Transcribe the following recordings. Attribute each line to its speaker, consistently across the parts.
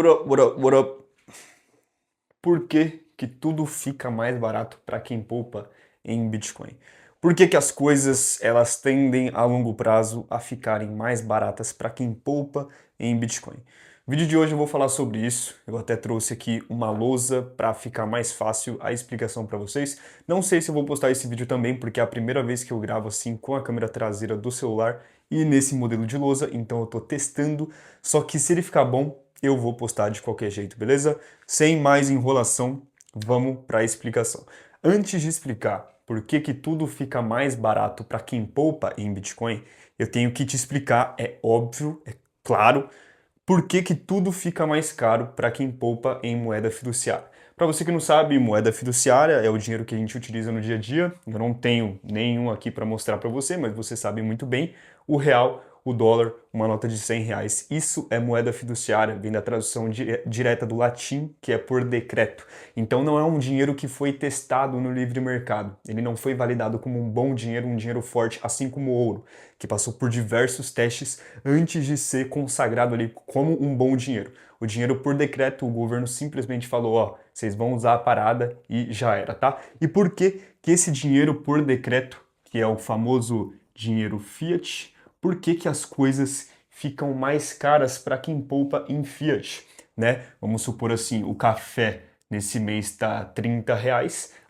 Speaker 1: What up? Por que que tudo fica mais barato para quem poupa em Bitcoin? Por que que as coisas elas tendem a longo prazo a ficarem mais baratas para quem poupa em Bitcoin? No vídeo de hoje eu vou falar sobre isso. Eu até trouxe aqui uma lousa para ficar mais fácil a explicação para vocês. Não sei se eu vou postar esse vídeo também, porque é a primeira vez que eu gravo assim com a câmera traseira do celular e nesse modelo de lousa, então eu estou testando. Só que se ele ficar bom, eu vou postar de qualquer jeito, beleza? Sem mais enrolação, vamos para a explicação. Antes de explicar por que que tudo fica mais barato para quem poupa em Bitcoin, eu tenho que te explicar, é óbvio, é claro, por que que tudo fica mais caro para quem poupa em moeda fiduciária. Para você que não sabe, moeda fiduciária é o dinheiro que a gente utiliza no dia a dia. Eu não tenho nenhum aqui para mostrar para você, mas você sabe muito bem. O real, o dólar, uma nota de R$ 100. Isso é moeda fiduciária, vem da tradução direta do latim, que é por decreto. Então não é um dinheiro que foi testado no livre mercado. Ele não foi validado como um dinheiro forte, assim como o ouro, que passou por diversos testes antes de ser consagrado ali como um bom dinheiro. O dinheiro por decreto, o governo simplesmente falou, ó, vocês vão usar a parada e já era, tá? E por que que esse dinheiro por decreto, que é o famoso dinheiro fiat, por que que as coisas ficam mais caras para quem poupa em fiat, né? Vamos supor assim, o café nesse mês está R$ 30,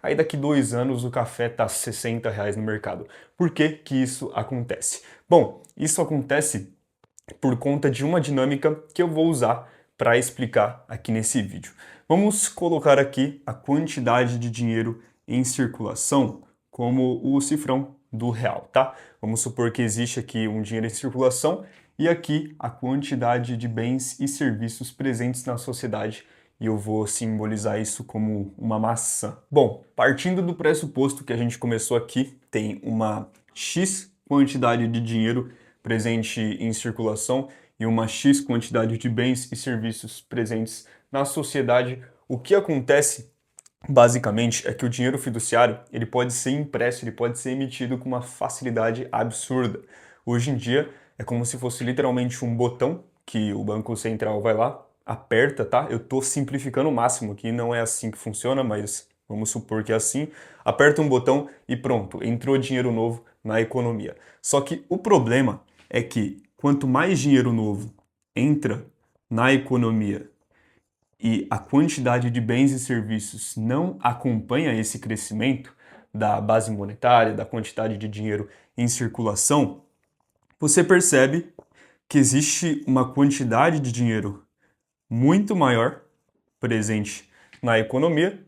Speaker 1: aí daqui 2 anos o café está R$ 60 no mercado. Por que que isso acontece? Bom, isso acontece por conta de uma dinâmica que eu vou usar para explicar aqui nesse vídeo. Vamos colocar aqui a quantidade de dinheiro em circulação como o cifrão do real, tá? Vamos supor que existe aqui um dinheiro em circulação e aqui a quantidade de bens e serviços presentes na sociedade e eu vou simbolizar isso como uma maçã. Bom, partindo do pressuposto que a gente começou aqui, tem uma X quantidade de dinheiro presente em circulação e uma X quantidade de bens e serviços presentes na sociedade, o que acontece basicamente é que o dinheiro fiduciário ele pode ser impresso, ele pode ser emitido com uma facilidade absurda. Hoje em dia é como se fosse literalmente um botão que o Banco Central vai lá, aperta, tá? Eu estou simplificando o máximo aqui, não é assim que funciona, mas vamos supor que é assim. Aperta um botão e pronto, entrou dinheiro novo na economia. Só que o problema é que quanto mais dinheiro novo entra na economia e a quantidade de bens e serviços não acompanha esse crescimento da base monetária, da quantidade de dinheiro em circulação, você percebe que existe uma quantidade de dinheiro muito maior presente na economia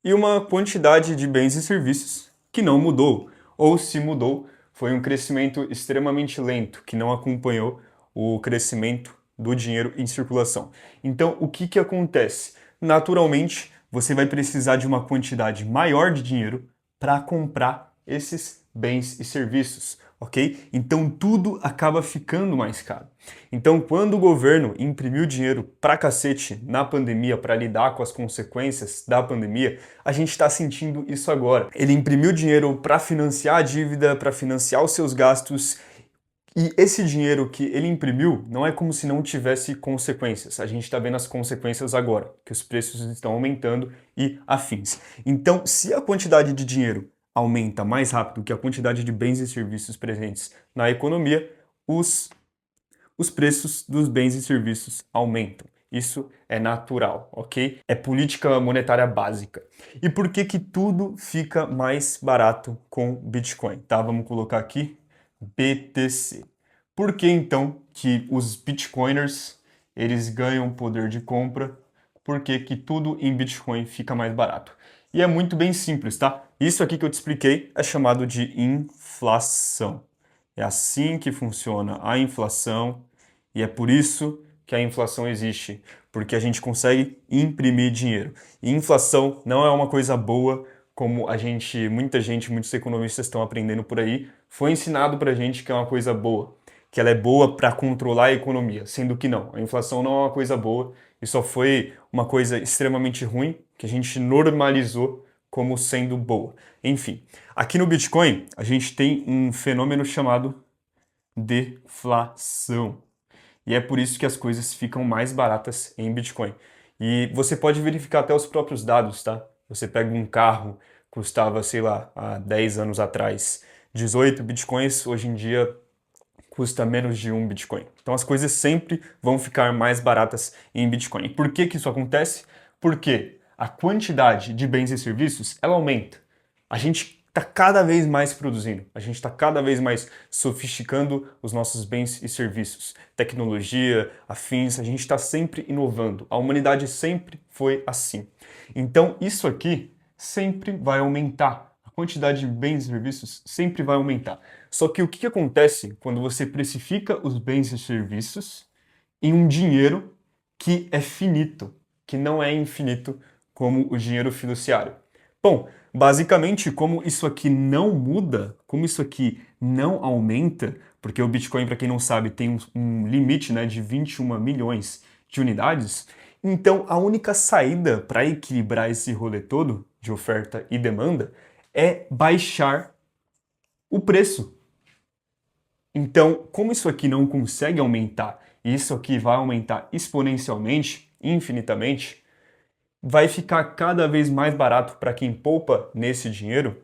Speaker 1: e uma quantidade de bens e serviços que não mudou, ou se mudou, foi um crescimento extremamente lento, que não acompanhou o crescimento do dinheiro em circulação. Então, o que que acontece? Naturalmente, você vai precisar de uma quantidade maior de dinheiro para comprar esses bens e serviços, ok? Então, tudo acaba ficando mais caro. Então, quando o governo imprimiu dinheiro pra cacete na pandemia para lidar com as consequências da pandemia, a gente está sentindo isso agora. Ele imprimiu dinheiro para financiar a dívida, para financiar os seus gastos. E esse dinheiro que ele imprimiu não é como se não tivesse consequências. A gente está vendo as consequências agora, que os preços estão aumentando e afins. Então, se a quantidade de dinheiro aumenta mais rápido que a quantidade de bens e serviços presentes na economia, os preços dos bens e serviços aumentam. Isso é natural, ok? É política monetária básica. E por que que tudo fica mais barato com Bitcoin? Tá? Vamos colocar aqui BTC. Por que então que os Bitcoiners eles ganham poder de compra? Por que que tudo em Bitcoin fica mais barato? E é muito bem simples, tá? Isso aqui que eu te expliquei é chamado de inflação. É assim que funciona a inflação e é por isso que a inflação existe, porque a gente consegue imprimir dinheiro. E inflação não é uma coisa boa, como muita gente, muitos economistas estão aprendendo por aí. Foi ensinado pra gente que é uma coisa boa, que ela é boa para controlar a economia, sendo que não. A inflação não é uma coisa boa e só foi uma coisa extremamente ruim que a gente normalizou como sendo boa. Enfim, aqui no Bitcoin a gente tem um fenômeno chamado deflação. E é por isso que as coisas ficam mais baratas em Bitcoin. E você pode verificar até os próprios dados, tá? Você pega um carro, custava, sei lá, há 10 anos atrás, 18 Bitcoins, hoje em dia custa menos de um Bitcoin. Então as coisas sempre vão ficar mais baratas em Bitcoin. E por que que isso acontece? Porque a quantidade de bens e serviços, ela aumenta. A gente está cada vez mais produzindo, a gente está cada vez mais sofisticando os nossos bens e serviços. Tecnologia, afins, a gente está sempre inovando. A humanidade sempre foi assim. Então isso aqui sempre vai aumentar. A quantidade de bens e serviços sempre vai aumentar. Só que o que acontece quando você precifica os bens e serviços em um dinheiro que é finito, que não é infinito como o dinheiro fiduciário? Bom, basicamente, como isso aqui não muda, como isso aqui não aumenta, porque o Bitcoin, para quem não sabe, tem um limite, né, de 21 milhões de unidades, então a única saída para equilibrar esse rolê todo de oferta e demanda é baixar o preço. Então, como isso aqui não consegue aumentar, e isso aqui vai aumentar exponencialmente, infinitamente, vai ficar cada vez mais barato para quem poupa nesse dinheiro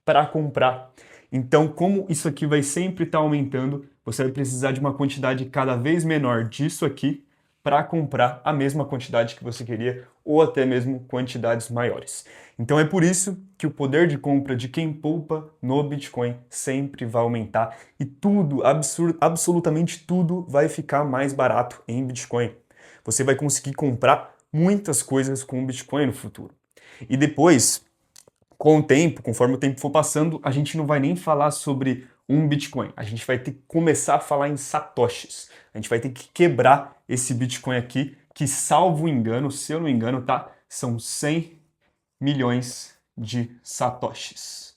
Speaker 1: para comprar. Então, como isso aqui vai sempre estar aumentando, você vai precisar de uma quantidade cada vez menor disso aqui para comprar a mesma quantidade que você queria ou até mesmo quantidades maiores. Então é por isso que o poder de compra de quem poupa no Bitcoin sempre vai aumentar e tudo, absolutamente tudo vai ficar mais barato em Bitcoin. Você vai conseguir comprar muitas coisas com o Bitcoin no futuro. E depois, com o tempo, conforme o tempo for passando, a gente não vai nem falar sobre um Bitcoin. A gente vai ter que começar a falar em satoshis. A gente vai ter que quebrar esse Bitcoin aqui, que salvo engano, se eu não me engano, tá? São 100 milhões de satoshis.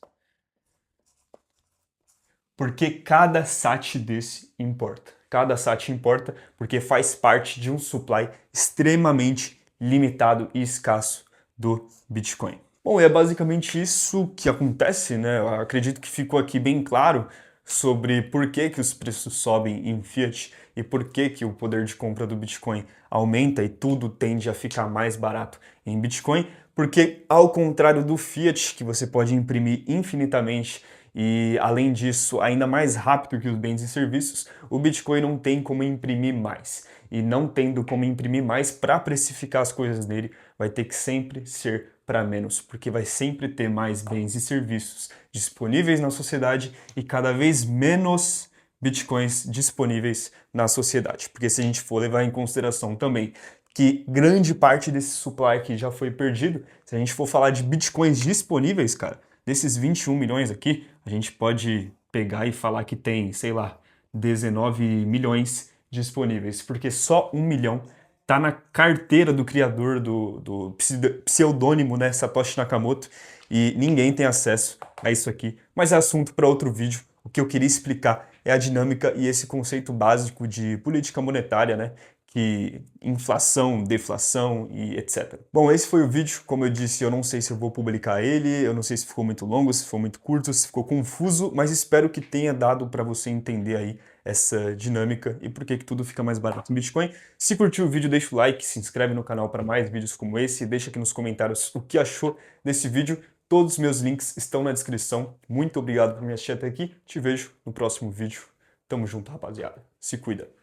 Speaker 1: Porque cada sat desse importa. Cada sat importa porque faz parte de um supply extremamente limitado e escasso do Bitcoin. Bom, e é basicamente isso que acontece, né? Eu acredito que ficou aqui bem claro sobre por que que os preços sobem em fiat e por que que o poder de compra do Bitcoin aumenta e tudo tende a ficar mais barato em Bitcoin, porque ao contrário do fiat, que você pode imprimir infinitamente e, além disso, ainda mais rápido que os bens e serviços, o Bitcoin não tem como imprimir mais. E não tendo como imprimir mais para precificar as coisas nele, vai ter que sempre ser para menos, porque vai sempre ter mais bens e serviços disponíveis na sociedade e cada vez menos bitcoins disponíveis na sociedade. Porque se a gente for levar em consideração também que grande parte desse supply aqui já foi perdido, se a gente for falar de bitcoins disponíveis, cara, desses 21 milhões aqui, a gente pode pegar e falar que tem, sei lá, 19 milhões disponíveis, porque só 1 milhão tá na carteira do criador do pseudônimo, né, Satoshi Nakamoto, e ninguém tem acesso a isso aqui. Mas é assunto para outro vídeo. O que eu queria explicar é a dinâmica e esse conceito básico de política monetária, né, que inflação, deflação e etc. Bom, esse foi o vídeo. Como eu disse, eu não sei se eu vou publicar ele, eu não sei se ficou muito longo, se ficou muito curto, se ficou confuso, mas espero que tenha dado para você entender aí essa dinâmica e por que que tudo fica mais barato em Bitcoin. Se curtiu o vídeo, deixa o like, se inscreve no canal para mais vídeos como esse, deixa aqui nos comentários o que achou desse vídeo. Todos os meus links estão na descrição. Muito obrigado por me assistir até aqui. Te vejo no próximo vídeo. Tamo junto, rapaziada. Se cuida.